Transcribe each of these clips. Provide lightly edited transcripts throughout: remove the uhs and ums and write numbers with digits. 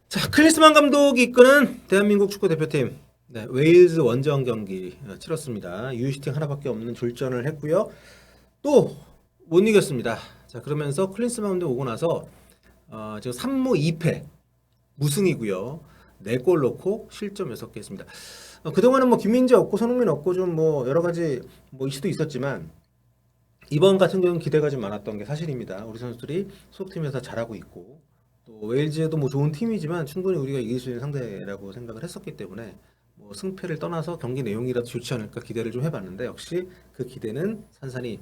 자, 클린스만 감독이 이끄는 대한민국 축구 대표팀 웨일즈 원정 경기 치렀습니다. 유효슈팅 하나밖에 없는 졸전을 했고요. 또 못 이겼습니다. 자, 그러면서 클린스만 감독 오고 나서 지금 3무 2패 무승이고요. 4골 넣고 실점 6개 했습니다. 그동안은 뭐 김민재 없고 손흥민 없고 좀 뭐 여러 가지 뭐 이슈도 있었지만 이번 같은 경우는 기대가 좀 많았던 게 사실입니다. 우리 선수들이 소속팀에서 잘하고 있고 또 웨일즈도 뭐 좋은 팀이지만 충분히 우리가 이길 수 있는 상대라고 생각을 했었기 때문에 뭐 승패를 떠나서 경기 내용이라도 좋지 않을까 기대를 좀 해봤는데 역시 그 기대는 산산이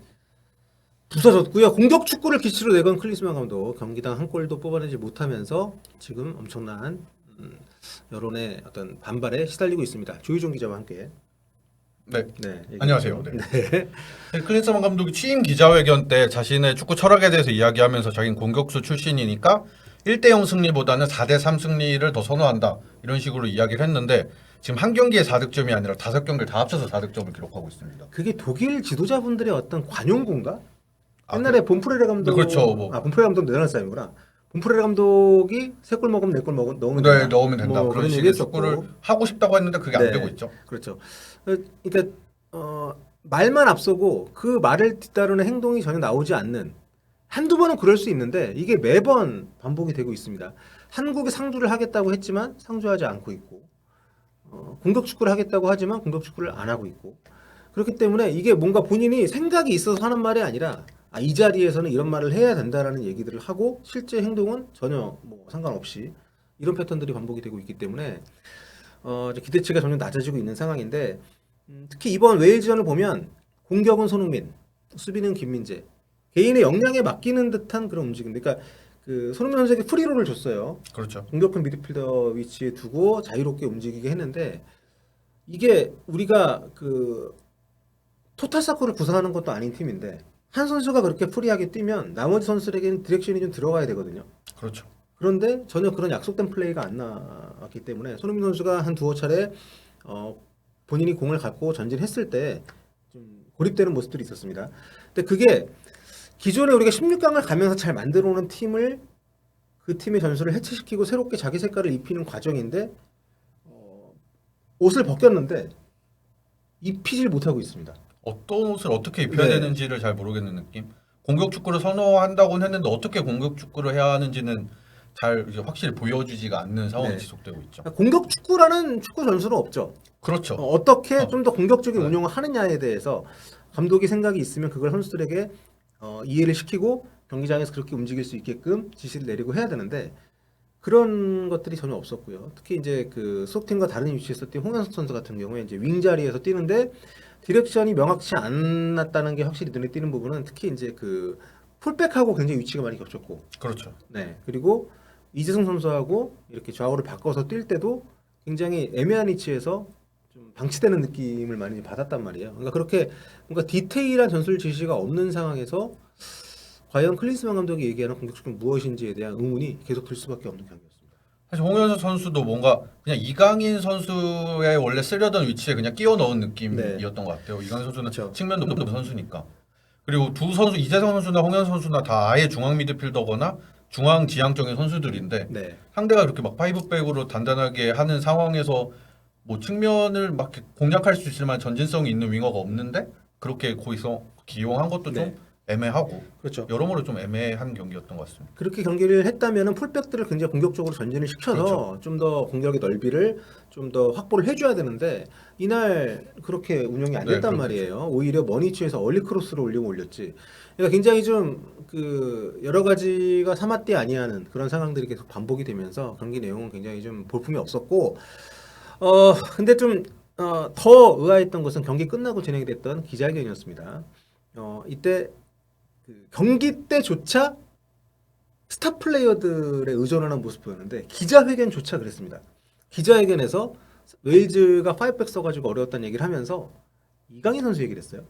부서졌고요. 공격 축구를 기치로 내건 클린스만 감독 경기당 한 골도 뽑아내지 못하면서 지금 엄청난 여론의 어떤 반발에 시달리고 있습니다. 조유종 기자와 함께. 네. 네, 안녕하세요. 네. 클린스만 감독이 취임 기자회견 때 자신의 축구 철학에 대해서 이야기하면서 자기는 공격수 출신이니까 1대0 승리보다는 4대3 승리를 더 선호한다. 이런 식으로 이야기를 했는데 지금 한 경기에 4득점이 아니라 5경기를 다 합쳐서 4득점을 기록하고 있습니다. 그게 독일 지도자분들의 어떤 관용구인가? 옛날에 본프레레 감독, 그렇죠. 뭐. 본프레레 감독 네덜란드 사람이구나. 본프레레 감독이 3골 먹으면 4골 넣으면 된다. 네, 넣으면 된다. 뭐 그런 식의 축구를 하고 싶다고 했는데 그게 네, 안 되고 있죠. 그렇죠. 그러니까 말만 앞서고 그 말을 뒤따르는 행동이 전혀 나오지 않는 한두 번은 그럴 수 있는데 이게 매번 반복이 되고 있습니다. 한국이 상주를 하겠다고 했지만 상주하지 않고 있고 공격 축구를 하겠다고 하지만 공격 축구를 안 하고 있고 그렇기 때문에 이게 뭔가 본인이 생각이 있어서 하는 말이 아니라 이 자리에서는 이런 말을 해야 된다라는 얘기들을 하고 실제 행동은 전혀 뭐 상관없이 이런 패턴들이 반복이 되고 있기 때문에 이제 기대치가 점점 낮아지고 있는 상황인데 특히 이번 웨일즈전을 보면 공격은 손흥민, 수비는 김민재 개인의 역량에 맡기는 듯한 그런 움직임. 그러니까 그 손흥민 선수에게 프리롤을 줬어요. 그렇죠. 공격형 미드필더 위치에 두고 자유롭게 움직이게 했는데 이게 우리가 그 토탈 사코를 구성하는 것도 아닌 팀인데 한 선수가 그렇게 프리하게 뛰면 나머지 선수에게는 디렉션이 좀 들어가야 되거든요. 그렇죠. 그런데 전혀 그런 약속된 플레이가 안 나왔기 때문에 손흥민 선수가 한 두어 차례 본인이 공을 갖고 전진했을 때 좀 고립되는 모습들이 있었습니다. 근데 그게 기존에 우리가 16강을 가면서 잘 만들어 오는 팀을 그 팀의 전술을 해체시키고 새롭게 자기 색깔을 입히는 과정인데 옷을 벗겼는데 입히질 못하고 있습니다. 어떤 옷을 어떻게 입혀야 네. 되는지를 잘 모르겠는 느낌. 공격 축구를 선호한다고는 했는데 어떻게 공격 축구를 해야 하는지는 잘 이제 확실히 보여주지가 않는 상황이 네. 지속되고 있죠. 공격 축구라는 축구 전술은 없죠. 그렇죠. 어떻게 좀 더 공격적인 네. 운영을 하느냐에 대해서 감독이 생각이 있으면 그걸 선수들에게 이해를 시키고 경기장에서 그렇게 움직일 수 있게끔 지시를 내리고 해야 되는데 그런 것들이 전혀 없었고요. 특히 이제 그 수석팀과 다른 위치에서 뛴 홍현석 선수 같은 경우에 이제 윙 자리에서 뛰는데 디렉션이 명확치 않았다는 게 확실히 눈에 띄는 부분은 특히 이제 그 풀백하고 굉장히 위치가 많이 겹쳤고, 그렇죠. 네 그리고 이재성 선수하고 이렇게 좌우를 바꿔서 뛸 때도 굉장히 애매한 위치에서 좀 방치되는 느낌을 많이 받았단 말이에요. 그러니까 그렇게 뭔가 디테일한 전술 지시가 없는 상황에서 과연 클린스만 감독이 얘기하는 공격 축구는 무엇인지에 대한 의문이 계속 들 수밖에 없는 경기였습니다. 사실 홍현석 선수도 뭔가 그냥 이강인 선수의 원래 쓰려던 위치에 그냥 끼워 넣은 느낌이었던 것 같아요. 이강인 선수는 그렇죠. 측면도 높은 선수니까. 그리고 두 선수 이재성 선수나 홍현석 선수나 다 아예 중앙 미드필더거나 중앙 지향적인 선수들인데 네. 상대가 그렇게 막 파이브백으로 단단하게 하는 상황에서 뭐 측면을 막 이렇게 공략할 수 있을 만한 전진성이 있는 윙어가 없는데 그렇게 거기서 기용한 것도 좀 네. 애매하고 그렇죠. 여러모로 좀 애매한 경기였던 것 같습니다. 그렇게 경기를 했다면은 풀백들을 굉장히 공격적으로 전진을 시켜서 그렇죠. 좀 더 공격의 넓이를 좀 더 확보를 해줘야 되는데 이날 그렇게 운영이 안 네, 됐단 그렇죠. 말이에요. 오히려 머니치에서 얼리 크로스로 올리면 올렸지. 그러니까 굉장히 좀 그 여러 가지가 사맛디 아니하는 그런 상황들이 계속 반복이 되면서 경기 내용은 굉장히 좀 볼품이 없었고 근데 좀 더 의아했던 것은 경기 끝나고 진행이 됐던 기자회견이었습니다. 이때 그 경기 때조차 스타 플레이어들에 의존하는 모습 보였는데 기자회견조차 그랬습니다. 기자회견에서 웨일즈가 파이브백 써가지고 어려웠다는 얘기를 하면서 이강인 선수 얘기를 했어요.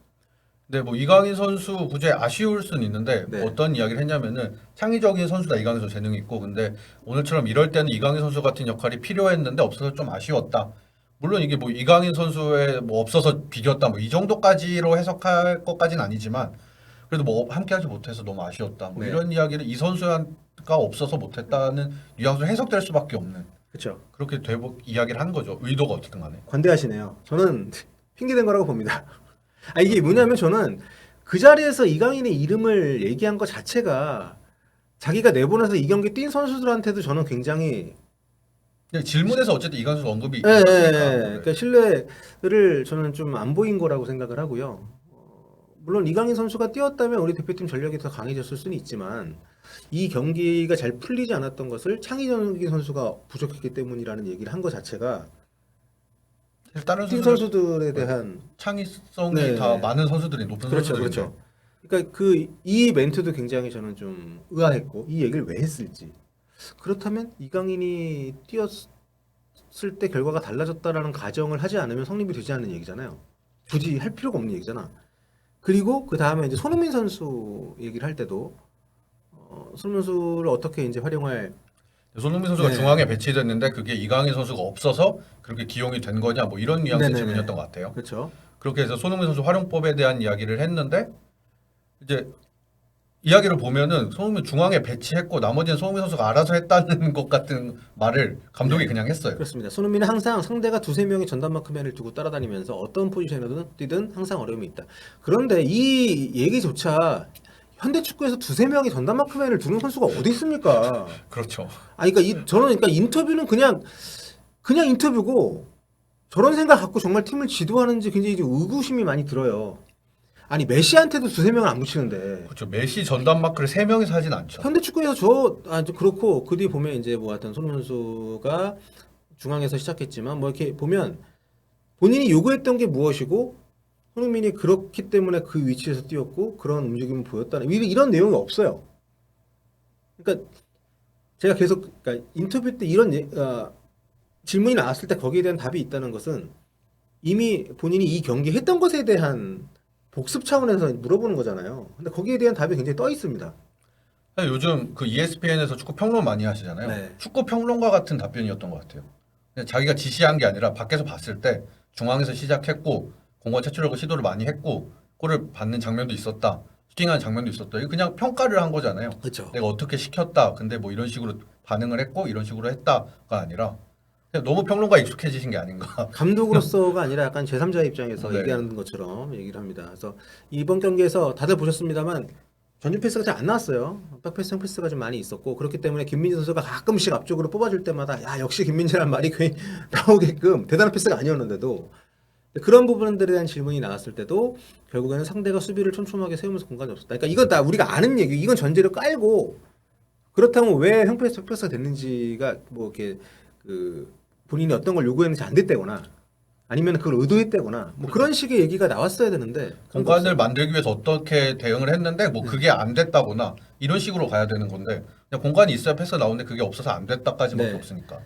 네, 뭐 이강인 선수 굳이 아쉬울 수는 있는데 네. 뭐 어떤 이야기를 했냐면은 창의적인 선수다 이강인 선수 재능이 있고 근데 오늘처럼 이럴 때는 이강인 선수 같은 역할이 필요했는데 없어서 좀 아쉬웠다. 물론 이게 뭐 이강인 선수의 뭐 없어서 비겼다 뭐 이 정도까지로 해석할 것까지는 아니지만 그래도 뭐 함께하지 못해서 너무 아쉬웠다. 뭐 네. 이런 이야기를 이 선수한 없어서 못했다는 뉘앙스로 해석될 수밖에 없는 그렇죠. 그렇게 되고 이야기를 한 거죠. 의도가 어쨌든 간에. 관대하시네요. 저는 핑계댄 거라고 봅니다. 아 이게 뭐냐면 저는 그 자리에서 이강인의 이름을 얘기한 것 자체가 자기가 내보내서 이 경기 뛴 선수들한테도 저는 굉장히 근데 질문에서 어쨌든 이강인 선수 언급이 예, 예, 있으니까. 예. 그러니까 신뢰를 저는 좀 안 보인 거라고 생각을 하고요. 물론 이강인 선수가 뛰었다면 우리 대표팀 전력이 더 강해졌을 수는 있지만 이 경기가 잘 풀리지 않았던 것을 창의적인 선수가 부족했기 때문이라는 얘기를 한 것 자체가 다른 팀 선수들 선수들에 대한 창의성이 네. 다 많은 선수들이 높은 그렇죠, 선수들인데 그렇죠. 그러니까 그 이 멘트도 굉장히 저는 좀 의아했고 이 얘기를 왜 했을지 그렇다면 이강인이 뛰었을 때 결과가 달라졌다라는 가정을 하지 않으면 성립이 되지 않는 얘기잖아요. 굳이 할 필요가 없는 얘기잖아. 그리고 그 다음에 이제 손흥민 선수 얘기를 할 때도 손흥민 선수를 어떻게 이제 활용할 손흥민 선수가 네. 중앙에 배치됐는데 그게 이강인 선수가 없어서 그렇게 기용이 된 거냐 뭐 이런 뉘앙스의 네네네. 질문이었던 것 같아요. 그렇죠. 그렇게 해서 손흥민 선수 활용법에 대한 이야기를 했는데 이제 이야기를 보면은 손흥민 중앙에 배치했고 나머지는 손흥민 선수가 알아서 했다는 것 같은 말을 감독이 네. 그냥 했어요. 그렇습니다. 손흥민은 항상 상대가 두세 명의 전담마크맨을 두고 따라다니면서 어떤 포지션에든 뛰든 항상 어려움이 있다. 그런데 이 얘기조차 현대 축구에서 두세 명의 전담마크맨을 두는 선수가 어디 있습니까? 그렇죠. 아니 그러니까 저는 그러니까 인터뷰는 그냥 인터뷰고 저런 생각 갖고 정말 팀을 지도하는지 굉장히 이제 의구심이 많이 들어요. 아니 메시한테도 두세 명을 안 붙이는데 그렇죠. 메시 전담 마크를 3명이서 하진 않죠. 현대 축구에서 그렇고 그 뒤에 보면 이제 뭐 하여튼 손흥민 선수가 중앙에서 시작했지만 뭐 이렇게 보면 본인이 요구했던 게 무엇이고 손흥민이 그렇기 때문에 그 위치에서 뛰었고 그런 움직임을 보였다는 이런 내용이 없어요. 그러니까 제가 계속 그러니까 인터뷰 때 이런 질문이 나왔을 때 거기에 대한 답이 있다는 것은 이미 본인이 이 경기 했던 것에 대한 복습 차원에서 물어보는 거잖아요. 근데 거기에 대한 답이 굉장히 떠 있습니다. 요즘 그 ESPN에서 축구 평론 많이 하시잖아요. 네. 축구 평론가 같은 답변이었던 것 같아요. 그냥 자기가 지시한 게 아니라 밖에서 봤을 때 중앙에서 시작했고 공간 채취력을 시도를 많이 했고 골을 받는 장면도 있었다. 슈팅하는 장면도 있었다. 이거 그냥 평가를 한 거잖아요. 그렇죠. 내가 어떻게 시켰다. 근데 뭐 이런 식으로 반응을 했고 이런 식으로 했다가 아니라 그냥 너무 평론가에 익숙해지신 게 아닌가. 감독으로서가 아니라 약간 제3자의 입장에서 네. 얘기하는 것처럼 얘기를 합니다. 그래서 이번 경기에서 다들 보셨습니다만 전진 패스가 잘 안 나왔어요. 백패스, 패스가 좀 많이 있었고 그렇기 때문에 김민재 선수가 가끔씩 앞쪽으로 뽑아줄 때마다 야 역시 김민재란 말이 괜히 나오게끔 대단한 패스가 아니었는데도 그런 부분들에 대한 질문이 나왔을 때도 결국에는 상대가 수비를 촘촘하게 세우면서 공간이 없었다. 그러니까 이건 다 우리가 아는 얘기, 이건 전제를 깔고 그렇다면 왜 형패스, 백패스가 됐는지가 뭐 이렇게 그 본인이 어떤 걸 요구했는지 안 됐다거나 아니면 그걸 의도했다거나 뭐 그런 식의 얘기가 나왔어야 되는데 그런 거 공간을 없어요. 만들기 위해서 어떻게 대응을 했는데 뭐 그게 안 됐다거나 이런 식으로 가야 되는 건데 그냥 공간이 있어야 패스 나오는데 그게 없어서 안 됐다까지밖에 네. 없으니까.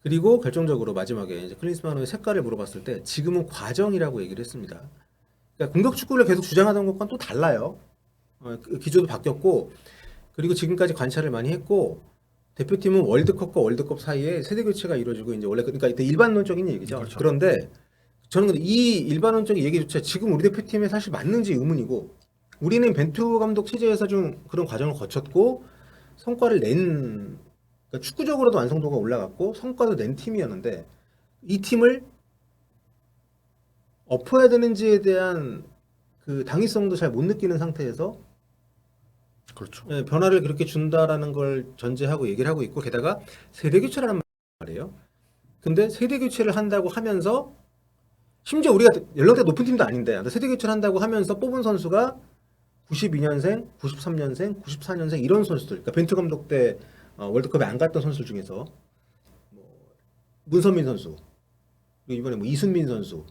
그리고 결정적으로 마지막에 이제 클린스만호의 색깔을 물어봤을 때 지금은 과정이라고 얘기를 했습니다. 그러니까 공격 축구를 계속 주장하던 것과는 또 달라요. 그 기조도 바뀌었고 그리고 지금까지 관찰을 많이 했고 대표팀은 월드컵과 월드컵 사이에 세대 교체가 이루어지고 이제 원래 그러니까 이때 일반론적인 얘기죠. 그렇죠. 그런데 저는 근데 이 일반론적인 얘기조차 지금 우리 대표팀에 사실 맞는지 의문이고 우리는 벤투 감독 체제에서 좀 그런 과정을 거쳤고 성과를 낸 그러니까 축구적으로도 완성도가 올라갔고 성과도 낸 팀이었는데 이 팀을 엎어야 되는지에 대한 그 당위성도 잘 못 느끼는 상태에서 그렇죠. 변화를 그렇게 준다라는 걸 전제하고 얘기를 하고 있고 게다가 세대 교체라는 말이에요. 근데 세대 교체를 한다고 하면서 심지어 우리가 연령대 높은 팀도 아닌데 세대 교체를 한다고 하면서 뽑은 선수가 92년생, 93년생, 94년생 이런 선수들. 그러니까 벤투 감독 때 월드컵에 안 갔던 선수들 중에서 뭐 문선민 선수, 그리고 이번에 뭐 이순민 선수,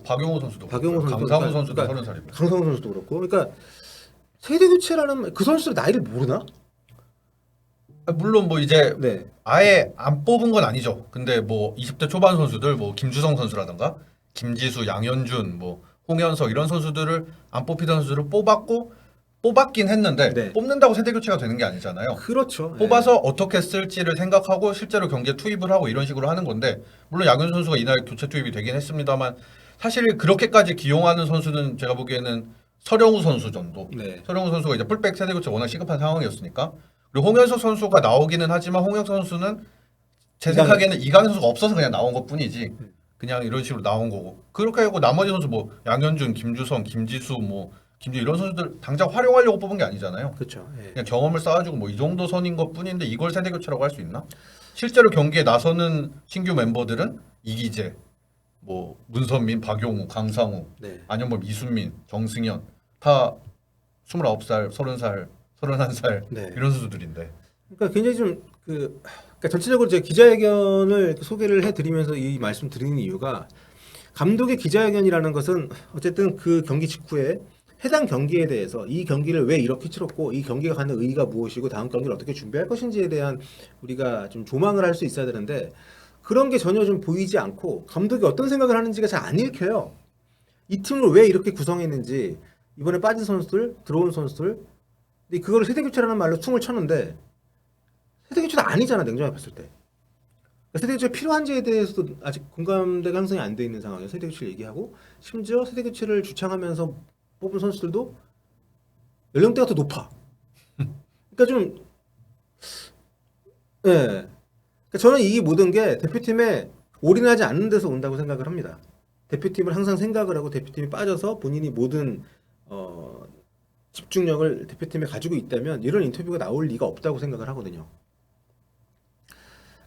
박용호 선수도 박용호 그렇고요. 선수도 강상우 선수도 그러니까 30살이고. 강성호 선수도 그렇고. 그러니까 세대 교체라는 그 선수들 나이를 모르나? 물론 뭐 이제 네. 아예 안 뽑은 건 아니죠. 근데 뭐 20대 초반 선수들 뭐 김주성 선수라든가 김지수, 양현준, 뭐 홍현석 이런 선수들을 안 뽑히던 선수들을 뽑았긴 했는데 네. 뽑는다고 세대 교체가 되는 게 아니잖아요. 그렇죠. 뽑아서 어떻게 쓸지를 생각하고 실제로 경기에 투입을 하고 이런 식으로 하는 건데 물론 양현준 선수가 이날 교체 투입이 되긴 했습니다만 사실 그렇게까지 기용하는 선수는 제가 보기에는 서령우 선수 정도. 네. 서령우 선수가 이제 풀백 세대 교체 워낙 시급한 상황이었으니까 그리고 홍현석 선수가 나오기는 하지만 홍현석 선수는 제 이강인. 생각에는 이강인 선수가 없어서 그냥 나온 것뿐이지. 그냥 이런 식으로 나온 거고. 그렇게 하고 나머지 선수 뭐 양현준, 김주성, 김지수, 뭐 김주 이런 선수들 당장 활용하려고 뽑은 게 아니잖아요. 그렇죠. 예. 그냥 경험을 쌓아주고 뭐 이 정도 선인 것뿐인데 이걸 세대 교체라고 할 수 있나? 실제로 경기에 나서는 신규 멤버들은 이기재, 뭐 문선민, 박용우, 강상우, 네. 안현범, 이순민, 정승현 다 29살, 30살, 31살 네. 이런 선수들인데. 그러니까 굉장히 좀 그러니까 전체적으로 제가 기자회견을 소개를 해드리면서 이 말씀 드리는 이유가 감독의 기자회견이라는 것은 어쨌든 그 경기 직후에 해당 경기에 대해서 이 경기를 왜 이렇게 치렀고 이 경기가 갖는 의의가 무엇이고 다음 경기를 어떻게 준비할 것인지에 대한 우리가 좀 조망을 할 수 있어야 되는데 그런 게 전혀 좀 보이지 않고 감독이 어떤 생각을 하는지가 잘 안 읽혀요. 이 팀을 왜 이렇게 구성했는지 이번에 빠진 선수들 들어온 선수들 근데 그거를 세대교체라는 말로 퉁을 쳤는데 세대교체도 아니잖아 냉정하게 봤을 때 세대교체가 필요한지에 대해서도 아직 공감대가 형성이 안 돼 있는 상황에서 세대교체를 얘기하고 심지어 세대교체를 주창하면서 뽑은 선수들도 연령대가 더 높아. 그러니까 좀 예. 그러니까 저는 이 모든 게 대표팀에 올인하지 않는 데서 온다고 생각을 합니다. 대표팀을 항상 생각을 하고 대표팀이 빠져서 본인이 모든 집중력을 대표팀에 가지고 있다면 이런 인터뷰가 나올 리가 없다고 생각을 하거든요.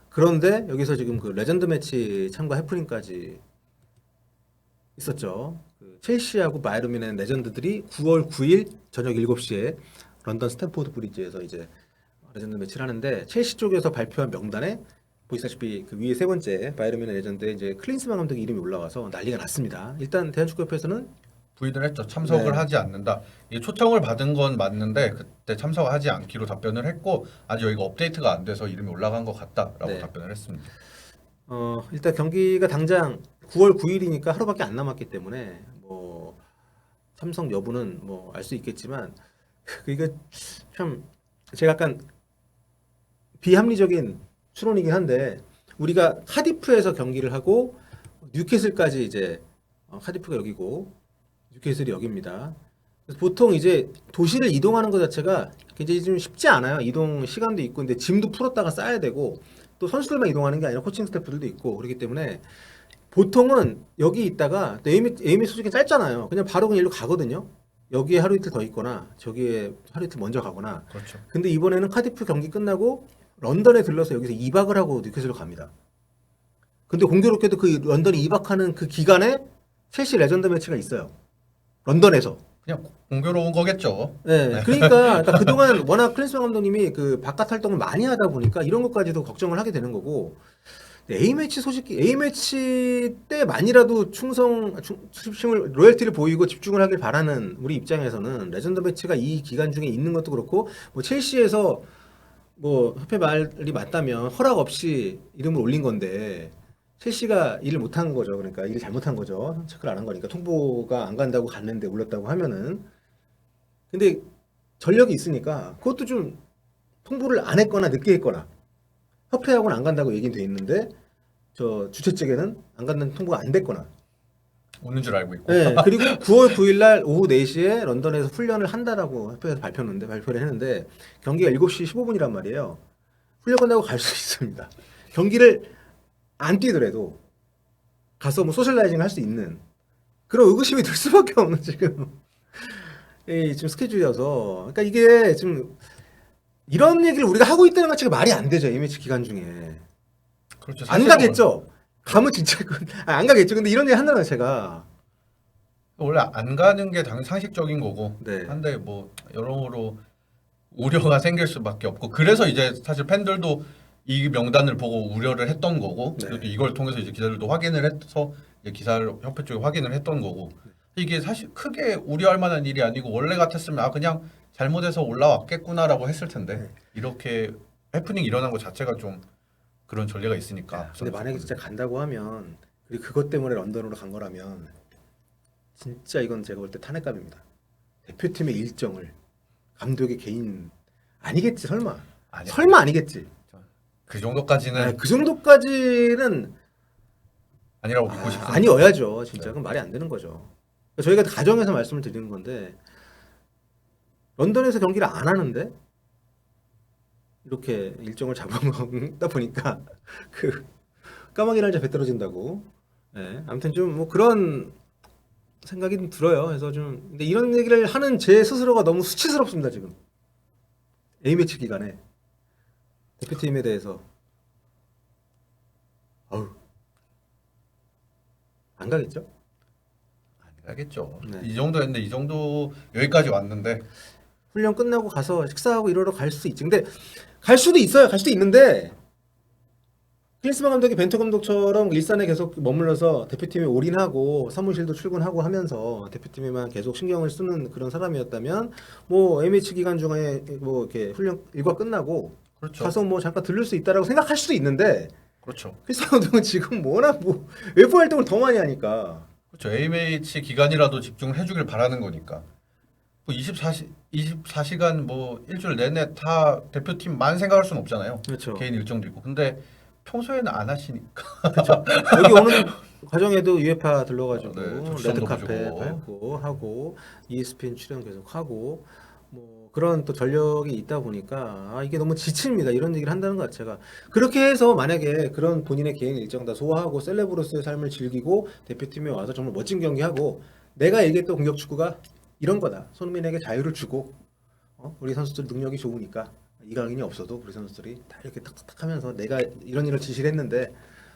그런데 여기서 지금 그 레전드 매치 참가 해프닝까지 있었죠. 그 첼시하고 바이에른 뮌헨 레전드들이 9월 9일 저녁 7시에 런던 스탠포드 브리지에서 이제 레전드 매치를 하는데 첼시 쪽에서 발표한 명단에 보시다시피 그 위에 세 번째 바이에른 뮌헨 레전드에 이제 클린스만 감독의 이름이 올라와서 난리가 났습니다. 일단 대한축구협회에서는 부인을 했죠. 참석을 네. 하지 않는다. 이게 초청을 받은 건 맞는데 그때 참석하지 않기로 답변을 했고 아직 여기가 업데이트가 안 돼서 이름이 올라간 것 같다라고 네. 답변을 했습니다. 일단 경기가 당장 9월 9일이니까 하루밖에 안 남았기 때문에 뭐 참석 여부는 뭐 알 수 있겠지만 이게 참 제가 약간 비합리적인 추론이긴 한데 우리가 카디프에서 경기를 하고 뉴캐슬까지 이제 카디프가 여기고 뉴캐슬이 여기입니다. 그래서 보통 이제 도시를 이동하는 것 자체가 굉장히 좀 쉽지 않아요. 이동 시간도 있고 근데 짐도 풀었다가 싸야 되고 또 선수들만 이동하는 게 아니라 코칭 스태프들도 있고 그렇기 때문에 보통은 여기 있다가 에이미 소식이 짧잖아요. 그냥 바로 그냥 일로 가거든요. 여기에 하루 이틀 더 있거나 저기에 하루 이틀 먼저 가거나. 그렇죠. 근데 이번에는 카디프 경기 끝나고 런던에 들러서 여기서 2박을 하고 뉴캐슬로 갑니다. 근데 공교롭게도 그 런던에 2박하는 그 기간에 첼시 레전드 매치가 있어요. 런던에서. 그냥 공교로운 거겠죠. 네, 그러니까 그동안 워낙 클린스만 감독님이 그 바깥 활동을 많이 하다 보니까 이런 것까지도 걱정을 하게 되는 거고 A매치 소식이 A매치 때만이라도 충성을 로열티를 보이고 집중을 하길 바라는 우리 입장에서는 레전드 매치가 이 기간 중에 있는 것도 그렇고 뭐 첼시에서 뭐 협회 말이 맞다면 허락 없이 이름을 올린 건데 첼시가 일을 못한 거죠. 그러니까 일을 잘못한 거죠. 체크를 안 한 거니까 통보가 안 간다고 갔는데 올렸다고 하면은 근데 전력이 있으니까 그것도 좀 통보를 안 했거나 늦게 했거나 협회하고는 안 간다고 얘기는 돼 있는데 저 주최 측에는 안 간다는 통보가 안 됐거나 오는 줄 알고 있고. 네, 그리고 9월 9일 날 오후 4시에 런던에서 훈련을 한다라고 협회에서 발표를 했는데 경기가 7시 15분이란 말이에요. 훈련 끝나고 갈 수 있습니다. 경기를 안 뛰더라도 가서 뭐 소셜라이징 할 수 있는 그런 의구심이 들 수밖에 없는 지금 지금 스케줄이어서 그러니까 이게 지금 이런 얘기를 우리가 하고 있다는 것 자체가 말이 안 되죠. A매치 기간 중에 그렇죠. 안 사실은 가겠죠. 가면 진짜 안 가겠죠. 근데 이런 얘기 한다는 자체가 원래 안 가는 게 당연히 상식적인 거고. 네. 한데 뭐 여러모로 우려가 생길 수밖에 없고 그래서 이제 사실 팬들도 이 명단을 보고 우려를 했던 거고 네. 그리고 이걸 통해서 이제 기자들도 확인을 해서 이제 기사를 협회 쪽에 확인을 했던 거고 이게 사실 크게 우려할 만한 일이 아니고 원래 같았으면 아 그냥 잘못해서 올라왔겠구나라고 했을 텐데 네. 이렇게 해프닝 일어난 것 자체가 좀 그런 전례가 있으니까. 근데 만약에 진짜 간다고 하면 그리고 그것 때문에 런던으로 간 거라면 진짜 이건 제가 볼 때 탄핵감입니다. 대표팀의 일정을 감독의 개인 아니겠지 설마. 아니야. 설마 아니겠지. 그 정도까지는 그 정도까지는 아니라고 믿고 싶습니다. 아니어야죠. 진짜 네. 그건 말이 안 되는 거죠. 저희가 가정에서 말씀을 드리는 건데 런던에서 경기를 안 하는데 이렇게 일정을 잡아먹다 보니까 그 까마귀 날자 배 떨어진다고. 예, 아무튼 좀 뭐 그런 생각이 좀 들어요. 그래서 좀 근데 이런 얘기를 하는 제 스스로가 너무 수치스럽습니다 지금. A매치 기간에 대표팀에 대해서 아우 안 가겠죠? 안 가겠죠. 네. 이 정도였는데 이 정도 여기까지 왔는데 훈련 끝나고 가서 식사하고 이러러 갈 수 있지. 근데 갈 수도 있어요. 갈 수도 있는데 클린스만 감독이 벤투 감독처럼 일선에 계속 머물러서 대표팀에 올인하고 사무실도 출근하고 하면서 대표팀에만 계속 신경을 쓰는 그런 사람이었다면 뭐 A매치 기간 중에 뭐 이렇게 훈련 일과 끝나고 그렇죠. 가서 뭐 잠깐 들를 수 있다라고 생각할 수도 있는데 그렇죠. 클린스만 감독은 지금 워낙 뭐 외부 활동을 더 많이 하니까 그렇죠. A매치 기간이라도 집중을 해주길 바라는 거니까. 뭐 24시간 뭐 일주일 내내 다 대표팀만 생각할 수는 없잖아요. 그렇죠. 개인 일정도 있고. 근데 평소에는 안 하시니까. 여기 오는 과정에도 UEFA 들러가지고 네, 조치선도 레드카페 보시고. 밟고 하고 ESPN 출연 계속 하고 뭐 그런 또 전력이 있다 보니까 아, 이게 너무 지칩니다. 이런 얘기를 한다는 것 자체가 그렇게 해서 만약에 그런 본인의 개인 일정 다 소화하고 셀레브로스의 삶을 즐기고 대표팀에 와서 정말 멋진 경기하고 내가 얘기했던 공격 축구가 이런 거다. 손흥민에게 자유를 주고 우리 선수들 능력이 좋으니까 이강인이 없어도 우리 선수들이 다 이렇게 탁탁탁 하면서 내가 이런 일을 지시를 했는데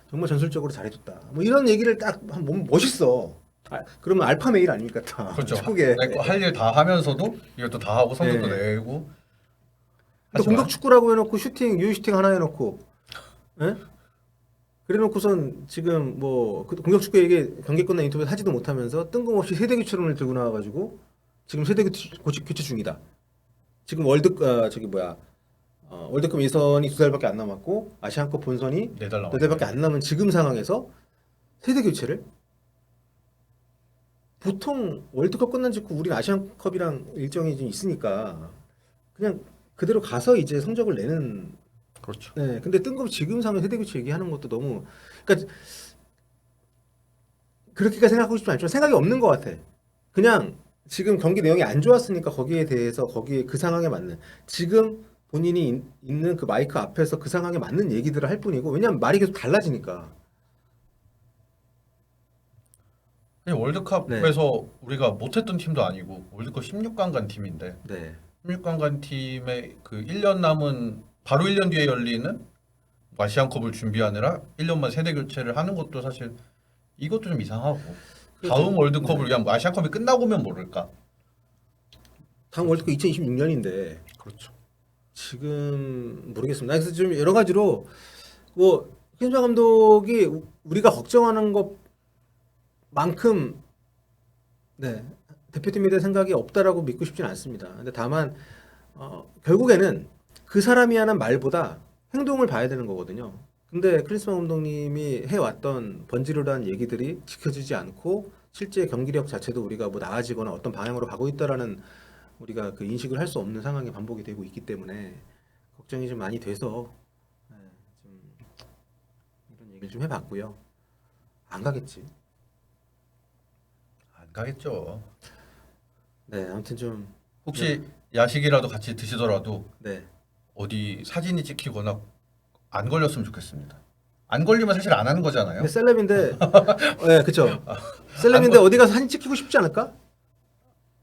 정말 전술적으로 잘해줬다. 뭐 이런 얘기를 딱 하면 멋있어. 그러면 알파 메일 아닙니까? 다. 그렇죠. 축구계. 할 일 다 하면서도 이것도 다 하고 성적도 네. 내고. 근데 하지만 공격 축구라고 해놓고 슈팅, 유슈팅 하나 해놓고, 예? 그래놓고선 지금 뭐 공격 축구 얘기 경기 끝난 인터뷰 하지도 못하면서 뜬금없이 세대 교체론을 들고 나와가지고 지금 세대 교체 중이다. 지금 월드컵 예선이 2달밖에 안 남았고 아시안컵 본선이 4달 4달밖에 안 남은 지금 상황에서 세대 교체를 보통 월드컵 끝난 직후 우리 아시안컵이랑 일정이 좀 있으니까 그냥 그대로 가서 이제 성적을 내는. 그렇죠. 네, 근데 뜬금없이 지금 상황 세대 교체 얘기하는 것도 너무 그러니까 그렇게까지 생각하고 싶지 않지만 생각이 없는 것 같아. 그냥 지금 경기 내용이 안 좋았으니까 거기에 대해서 거기에 그 상황에 맞는 지금 본인이 있는 그 마이크 앞에서 그 상황에 맞는 얘기들을 할 뿐이고 왜냐면 말이 계속 달라지니까. 월드컵에서 우리가 못했던 팀도 아니고 월드컵 16강 간 팀인데 네. 16강 간 팀의 그 1년 남은 바로 1년 뒤에 열리는 아시안컵을 준비하느라 1년만 세대 교체를 하는 것도 사실 이것도 좀 이상하고 그렇죠. 다음 월드컵을 위한 아시안컵이 끝나고면 모를까. 다음 월드컵 2026년인데 그렇죠. 지금 모르겠습니다. 그래서 좀 여러 가지로 뭐 김수환 감독이 우리가 걱정하는 것만큼 네, 대표팀에 대한 생각이 없다라고 믿고 싶지는 않습니다. 근데 다만 결국에는 그 사람이 하는 말보다 행동을 봐야 되는 거거든요. 근데 클린스만 감독님이 해왔던 번지르르한 얘기들이 지켜지지 않고 실제 경기력 자체도 우리가 뭐 나아지거나 어떤 방향으로 가고 있다라는 우리가 그 인식을 할 수 없는 상황이 반복이 되고 있기 때문에 걱정이 좀 많이 돼서 네, 좀 이런 얘기를 좀 해봤고요. 안 가겠지. 안 가겠죠. 네, 아무튼 좀 혹시 야식이라도 같이 드시더라도 네. 어디 사진이 찍히거나 안 걸렸으면 좋겠습니다. 안 걸리면 사실 안 하는 거잖아요. 근데 셀럽인데, 네, 그쵸. 셀럽인데 어디 가서 사진 찍히고 싶지 않을까?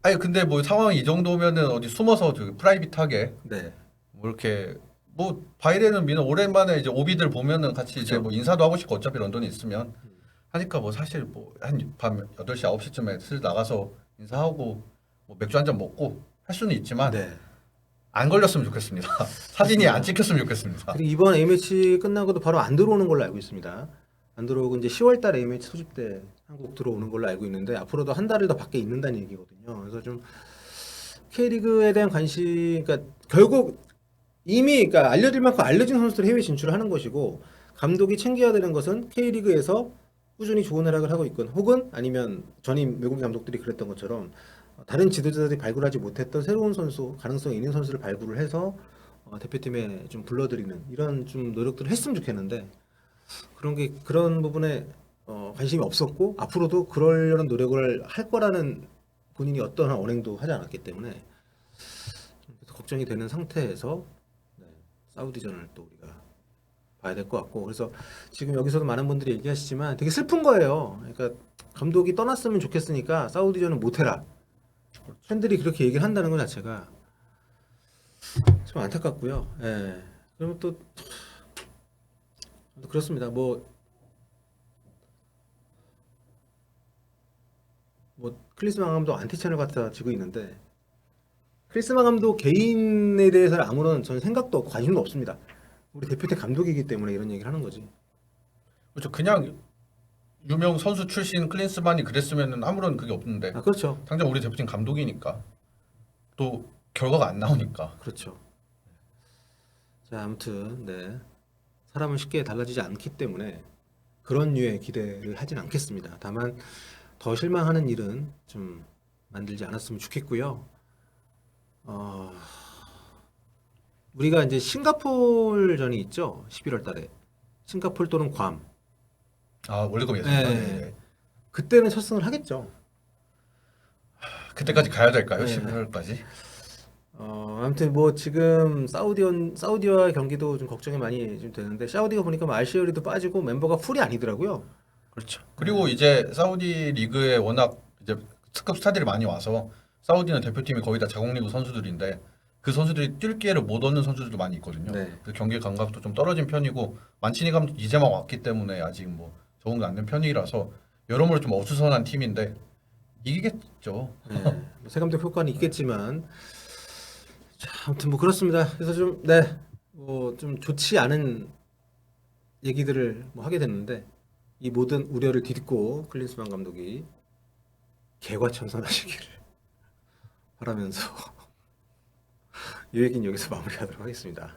아니 근데 뭐 상황이 이 정도면은 어디 숨어서 저기 프라이빗하게 네. 뭐 이렇게 뭐 바이든은 미는 오랜만에 이제 오비들 보면은 같이 이제 그쵸. 뭐 인사도 하고 싶고 어차피 런던에 있으면 하니까 뭐 사실 뭐 한 밤 8시 9시쯤에 슬 나가서 인사하고 뭐 맥주 한 잔 먹고 할 수는 있지만 네. 안 걸렸으면 좋겠습니다. 사진이 안 찍혔으면 좋겠습니다. 그리고 이번 A매치 끝나고도 바로 안 들어오는 걸로 알고 있습니다. 안 들어오고 이제 10월 달에 A매치 소집 때 한국 들어오는 걸로 알고 있는데 앞으로도 한 달을 더 밖에 있는다는 얘기거든요. 그래서 좀 K리그에 대한 관심, 그러니까 결국 이미 그러니까 알려질 만큼 알려진 선수들 해외 진출을 하는 것이고 감독이 챙겨야 되는 것은 K리그에서 꾸준히 좋은 활약을 하고 있건 혹은 아니면 전임 외국인 감독들이 그랬던 것처럼 다른 지도자들이 발굴하지 못했던 새로운 선수, 가능성이 있는 선수를 발굴을 해서 대표팀에 좀 불러들이는 이런 좀 노력들을 했으면 좋겠는데 그런 부분에 관심이 없었고 앞으로도 그러려는 노력을 할 거라는 본인이 어떠한 언행도 하지 않았기 때문에 좀 걱정이 되는 상태에서 네, 사우디전을 또 우리가 봐야 될 것 같고 그래서 지금 여기서도 많은 분들이 얘기하시지만 되게 슬픈 거예요. 그러니까 감독이 떠났으면 좋겠으니까 사우디전은 못해라. 팬들이 그렇게 얘기를 한다는 것 자체가 좀 안타깝고요. 예. 그러면 또 그렇습니다. 뭐 클리스만 감독 안티 채널 같아지고 있는데 클리스만 감독 개인에 대해서는 아무런 저는 생각도 없고 관심도 없습니다. 우리 대표팀 감독이기 때문에 이런 얘기를 하는 거지. 그렇죠. 그냥 유명 선수 출신 클린스만이 그랬으면 아무런 그게 없는데 아 그렇죠. 당장 우리 대표팀 감독이니까 또 결과가 안 나오니까. 그렇죠. 자 아무튼 네 사람은 쉽게 달라지지 않기 때문에 그런 류의 기대를 하진 않겠습니다. 다만 더 실망하는 일은 좀 만들지 않았으면 좋겠고요. 우리가 이제 싱가포르전이 있죠. 11월 달에 싱가포르 또는 괌. 아 월드컵 예선이다. 네. 네. 그때는 첫 승을 하겠죠. 그때까지 가야 될까요? 네. 11월까지? 아무튼 뭐 지금 사우디와 경기도 좀 걱정이 많이 좀 되는데 사우디가 보니까 뭐 알시어리도 빠지고 멤버가 풀이 아니더라고요. 그렇죠. 그리고 이제 사우디 리그에 워낙 이제 특급 스타들이 많이 와서 사우디는 대표팀이 거의 다 자국리그 선수들인데 그 선수들이 뛸 기회를 못 얻는 선수들도 많이 있거든요. 네. 그래서 경기 감각도 좀 떨어진 편이고 만치니 감독 이제 막 왔기 때문에 아직 뭐 적응도 안 된 편이라서 여러모로 좀 어수선한 팀인데 이기겠죠. 네. 뭐 새 감독 효과는 있겠지만 자, 아무튼 뭐 그렇습니다. 그래서 좀 네. 뭐 좀 좋지 않은 얘기들을 뭐 하게 됐는데 이 모든 우려를 뒤집고 클린스만 감독이 개과천선하시기를 바라면서 이 얘기는 여기서 마무리하도록 하겠습니다.